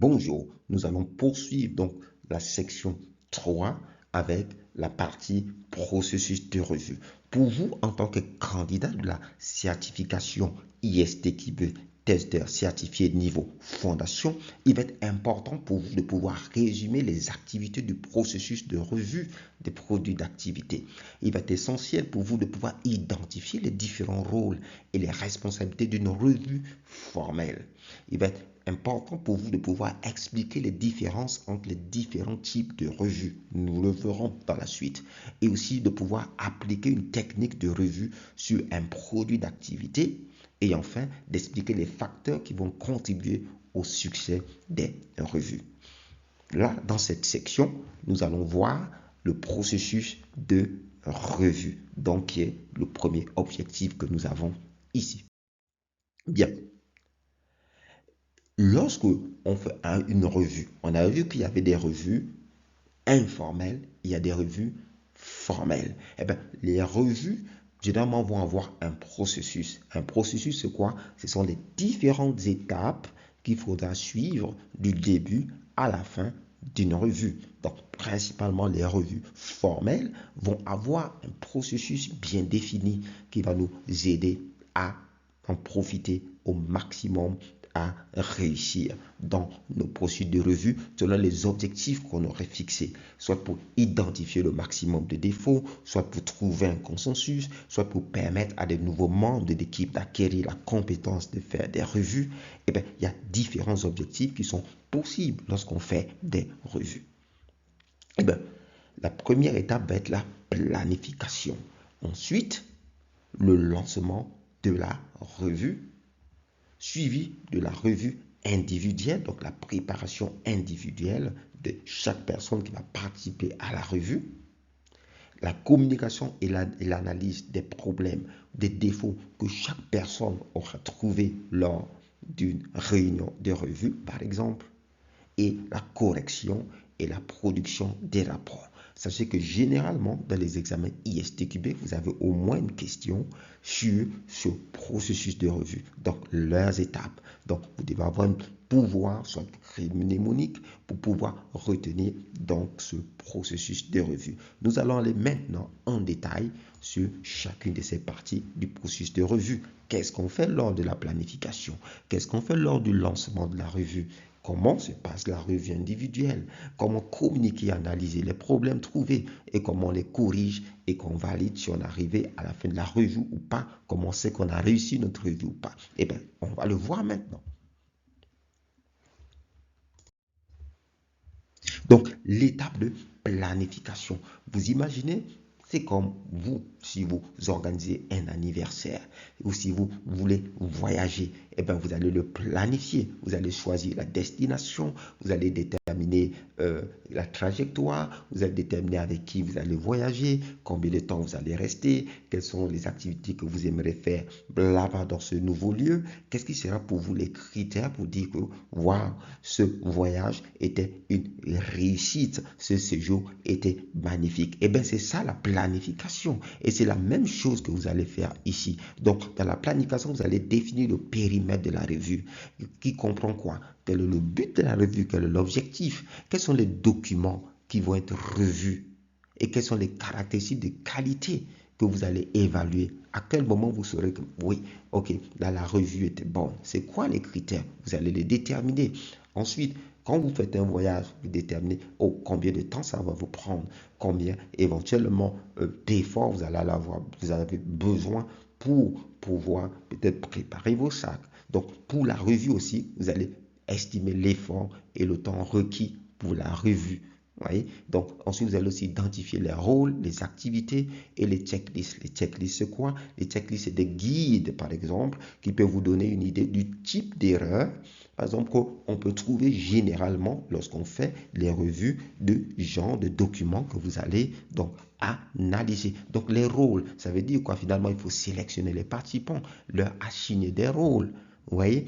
Bonjour, nous allons poursuivre donc la section 3 avec la partie processus de revue. Pour vous, en tant que candidat de la certification IST qui veut testeur certifié niveau fondation, il va être important pour vous de pouvoir résumer les activités du processus de revue des produits d'activité. Il va être essentiel pour vous de pouvoir identifier les différents rôles et les responsabilités d'une revue formelle. Il va être important pour vous de pouvoir expliquer les différences entre les différents types de revues. Nous le verrons dans la suite. Et aussi de pouvoir appliquer une technique de revue sur un produit d'activité. Et enfin, d'expliquer les facteurs qui vont contribuer au succès des revues. Là, dans cette section, nous allons voir le processus de revue, donc qui est le premier objectif que nous avons ici. Bien. Lorsque on fait une revue, on a vu qu'il y avait des revues informelles, il y a des revues formelles. Eh bien, les revues, généralement, vont avoir un processus. Un processus, c'est quoi? Ce sont les différentes étapes qu'il faudra suivre du début à la fin d'une revue. Donc, principalement, les revues formelles vont avoir un processus bien défini qui va nous aider à en profiter au maximum, à réussir dans nos processus de revue selon les objectifs qu'on aurait fixés, soit pour identifier le maximum de défauts, soit pour trouver un consensus, soit pour permettre à de nouveaux membres de l'équipe d'acquérir la compétence de faire des revues. Eh bien, il y a différents objectifs qui sont possibles lorsqu'on fait des revues. Eh bien, la première étape va être la planification. Ensuite, le lancement de la revue, suivi de la revue individuelle, donc la préparation individuelle de chaque personne qui va participer à la revue, la communication et l'analyse des problèmes, des défauts que chaque personne aura trouvé lors d'une réunion de revue, par exemple, et la correction et la production des rapports. Sachez que généralement, dans les examens ISTQB, vous avez au moins une question sur ce processus de revue, donc leurs étapes. Donc, vous devez avoir un pouvoir, soit mnémonique, pour pouvoir retenir donc ce processus de revue. Nous allons aller maintenant en détail sur chacune de ces parties du processus de revue. Qu'est-ce qu'on fait lors de la planification? Qu'est-ce qu'on fait lors du lancement de la revue? Comment se passe la revue individuelle? Comment communiquer, analyser les problèmes trouvés et comment on les corrige et qu'on valide si on est arrivé à la fin de la revue ou pas? Comment on sait qu'on a réussi notre revue ou pas? Eh bien, on va le voir maintenant. Donc, l'étape de planification. Vous imaginez, c'est comme vous, si vous organisez un anniversaire ou si vous voulez voyager, eh bien, vous allez le planifier. Vous allez choisir la destination, vous allez déterminer la trajectoire, vous allez déterminer avec qui vous allez voyager, combien de temps vous allez rester, quelles sont les activités que vous aimeriez faire là-bas dans ce nouveau lieu. Qu'est-ce qui sera pour vous les critères pour dire que, waouh, ce voyage était une réussite, ce séjour était magnifique. Eh bien, c'est ça la planification. Et c'est la même chose que vous allez faire ici. Donc, dans la planification, vous allez définir le périmètre de la revue qui comprend quoi? Quel est le but de la revue? Quel est l'objectif? Quels sont les documents qui vont être revus? Et quelles sont les caractéristiques de qualité que vous allez évaluer? À quel moment vous saurez que oui, ok, là la revue était bonne. C'est quoi les critères? Vous allez les déterminer. Ensuite, quand vous faites un voyage, vous déterminez combien de temps ça va vous prendre, combien éventuellement d'efforts vous avez besoin pour pouvoir peut-être préparer vos sacs. Donc, pour la revue aussi, vous allez estimer l'effort et le temps requis pour la revue. Voyez? Donc, ensuite, vous allez aussi identifier les rôles, les activités et les checklists. Les checklists, c'est quoi? Les checklists, c'est des guides, par exemple, qui peuvent vous donner une idée du type d'erreur, par exemple, qu'on peut trouver généralement lorsqu'on fait les revues de genre de documents que vous allez donc analyser. Donc, les rôles, ça veut dire quoi? Finalement, il faut sélectionner les participants, leur assigner des rôles. Vous voyez,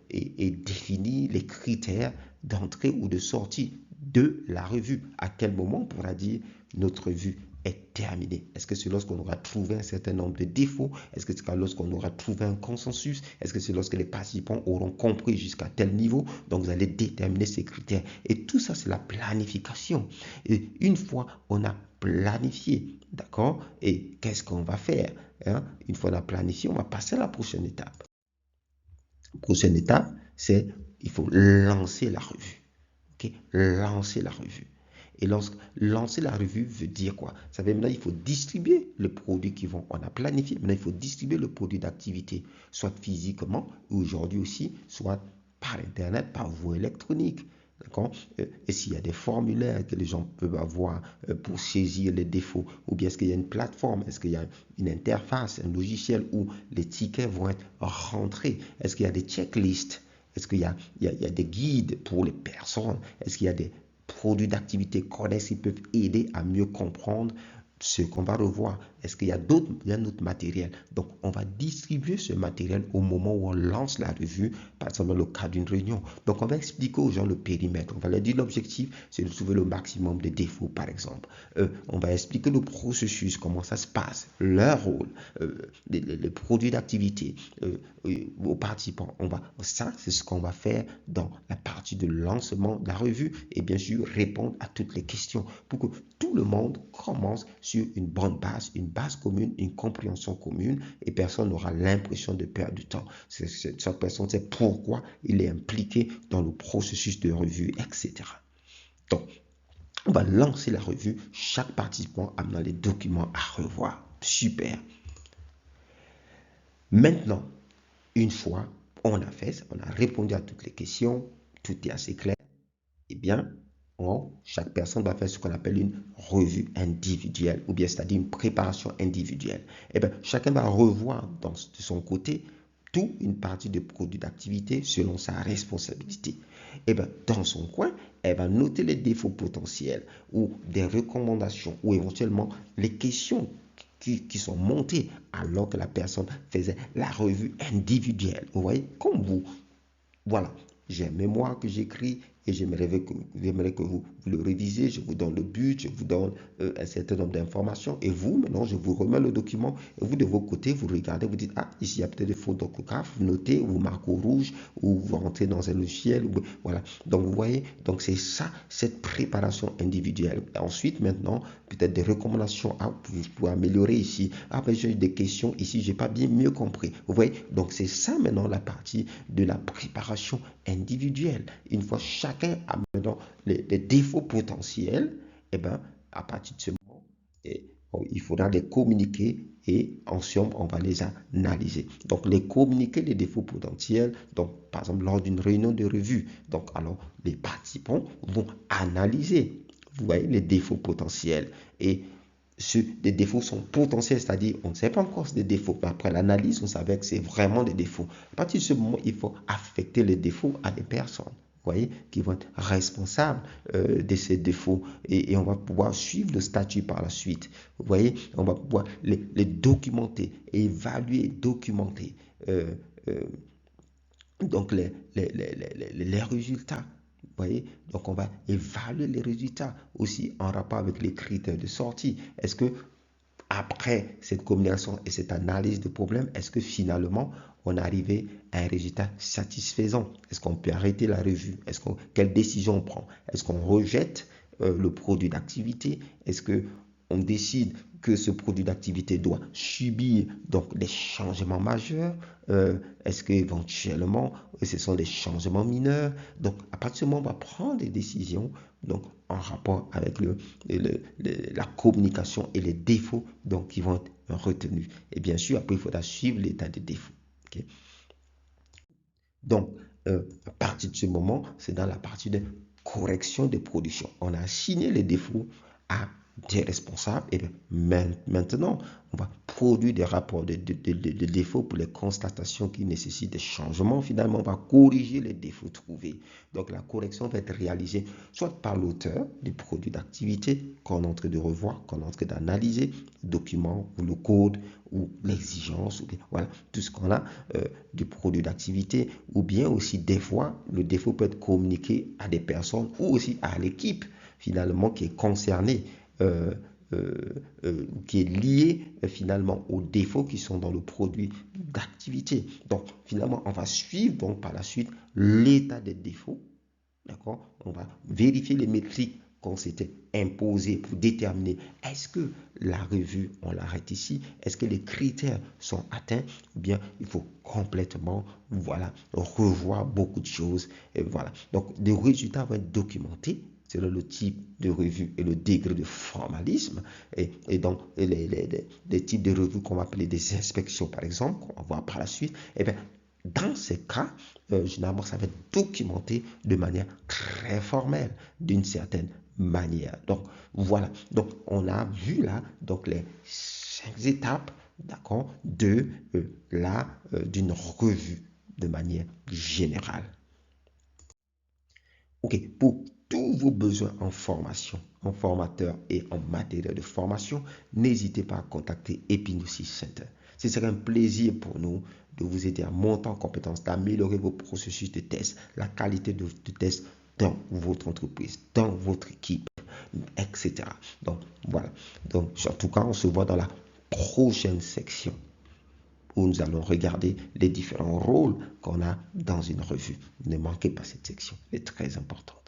et définir les critères d'entrée ou de sortie de la revue. À quel moment on pourra dire notre revue est terminée? Est-ce que c'est lorsqu'on aura trouvé un certain nombre de défauts? Est-ce que c'est lorsqu'on aura trouvé un consensus? Est-ce que c'est lorsque les participants auront compris jusqu'à tel niveau? Donc, vous allez déterminer ces critères. Et tout ça, c'est la planification. Et une fois on a planifié, d'accord? Et qu'est-ce qu'on va faire? Une fois on a planifié, on va passer à la prochaine étape. La prochaine étape, c'est il faut lancer la revue. Okay? Lancer la revue. Et lancer la revue veut dire quoi? Ça veut dire maintenant il faut distribuer le produit on a planifié. Maintenant il faut distribuer le produit d'activité, soit physiquement, ou aujourd'hui aussi, soit par Internet, par voie électronique. D'accord? Et s'il y a des formulaires que les gens peuvent avoir pour saisir les défauts, ou bien est-ce qu'il y a une plateforme, est-ce qu'il y a une interface, un logiciel où les tickets vont être rentrés, est-ce qu'il y a des checklists, est-ce qu'il y a des guides pour les personnes, est-ce qu'il y a des produits d'activité connexes qui peuvent aider à mieux comprendre ce qu'on va revoir. Est-ce qu'il y a d'autres matériel? Donc, on va distribuer ce matériel au moment où on lance la revue, par exemple dans le cadre d'une réunion. Donc, on va expliquer aux gens le périmètre. On va leur dire l'objectif, c'est de trouver le maximum de défauts, par exemple. On va expliquer le processus, comment ça se passe, leur rôle, les produits d'activité aux participants. Ça, c'est ce qu'on va faire dans la partie de lancement de la revue et bien sûr répondre à toutes les questions pour que tout le monde commence sur une bonne base, une base commune, une compréhension commune et personne n'aura l'impression de perdre du temps. Cette personne sait pourquoi il est impliqué dans le processus de revue, etc. Donc, on va lancer la revue, chaque participant amenant les documents à revoir. Super. Maintenant, une fois on a fait, on a répondu à toutes les questions, tout est assez clair, eh bien, chaque personne va faire ce qu'on appelle une revue individuelle, ou bien c'est-à-dire une préparation individuelle. Eh bien, chacun va revoir de son côté toute une partie de produits d'activité selon sa responsabilité. Eh bien, dans son coin, elle va noter les défauts potentiels ou des recommandations ou éventuellement les questions qui sont montées alors que la personne faisait la revue individuelle. Vous voyez, comme vous. Voilà, j'ai un mémoire que j'écris et j'aimerais que vous le révisez. Je vous donne le but, je vous donne un certain nombre d'informations. Et vous, maintenant, je vous remets le document. Et vous, de vos côtés, vous regardez, vous dites, ah, ici, il y a peut-être des fautes d'orthographe. Vous notez, vous marquez au rouge, ou vous rentrez dans un logiciel. Voilà. Donc, vous voyez, donc c'est ça, cette préparation individuelle. Et ensuite, maintenant, peut-être des recommandations pour améliorer ici. Ah, ben, j'ai des questions ici, j'ai pas bien mieux compris. Vous voyez, donc c'est ça maintenant la partie de la préparation individuelle. Une fois chacun a maintenant les défauts potentiels, et ben, à partir de ce moment, il faudra les communiquer et en somme, on va les analyser. Donc, les communiquer les défauts potentiels, donc par exemple lors d'une réunion de revue. Donc, alors, les participants vont analyser, vous voyez, les défauts potentiels et des défauts sont potentiels, c'est-à-dire on ne sait pas encore c'est des défauts, mais après l'analyse, on savait que c'est vraiment des défauts. À partir de ce moment, il faut affecter les défauts à des personnes, vous voyez, qui vont être responsables de ces défauts et on va pouvoir suivre le statut par la suite. Vous voyez, on va pouvoir les documenter, évaluer, documenter. Donc les résultats. Vous voyez, donc on va évaluer les résultats aussi en rapport avec les critères de sortie. Est-ce que après cette combinaison et cette analyse de problème, est-ce que finalement on est arrivé à un résultat satisfaisant? Est-ce qu'on peut arrêter la revue? Quelle décision on prend? Est-ce qu'on rejette le produit d'activité? Est-ce que on décide que ce produit d'activité doit subir donc des changements majeurs? Est-ce qu'éventuellement ce sont des changements mineurs? Donc à partir de ce moment, on va prendre des décisions donc en rapport avec la communication et les défauts donc, qui vont être retenus. Et bien sûr, après, il faudra suivre l'état des défauts. Okay? Donc, à partir de ce moment, c'est dans la partie de correction de production. On a assigné les défauts à des responsables et maintenant, on va produire des rapports de défauts pour les constatations qui nécessitent des changements. Finalement, on va corriger les défauts trouvés. Donc, la correction va être réalisée soit par l'auteur du produit d'activité qu'on est en train de revoir, qu'on est en train d'analyser, le document ou le code ou l'exigence, voilà, tout ce qu'on a du produit d'activité, ou bien aussi des fois, le défaut peut être communiqué à des personnes ou aussi à l'équipe finalement qui est concernée qui est lié finalement aux défauts qui sont dans le produit d'activité. Donc finalement, on va suivre donc par la suite l'état des défauts. D'accord? On va vérifier les métriques qu'on s'était imposées pour déterminer est-ce que la revue, on l'arrête ici, est-ce que les critères sont atteints, ou bien il faut complètement, voilà, revoir beaucoup de choses. Et voilà. Donc, les résultats vont être documentés selon le type de revue et le degré de formalisme. Et donc, les types de revues qu'on va appeler des inspections, par exemple, qu'on va voir par la suite, eh bien, dans ces cas, généralement, ça va être documenté de manière très formelle, d'une certaine manière. Donc, voilà. Donc, on a vu là donc les 5 étapes, d'accord, d'une revue de manière générale. OK, pour tous vos besoins en formation, en formateur et en matériel de formation, n'hésitez pas à contacter Epinosis Center. Ce serait un plaisir pour nous de vous aider à monter en compétence, d'améliorer vos processus de test, la qualité de test dans votre entreprise, dans votre équipe, etc. Donc, voilà. Donc, en tout cas, on se voit dans la prochaine section où nous allons regarder les différents rôles qu'on a dans une revue. Ne manquez pas cette section, elle est très importante.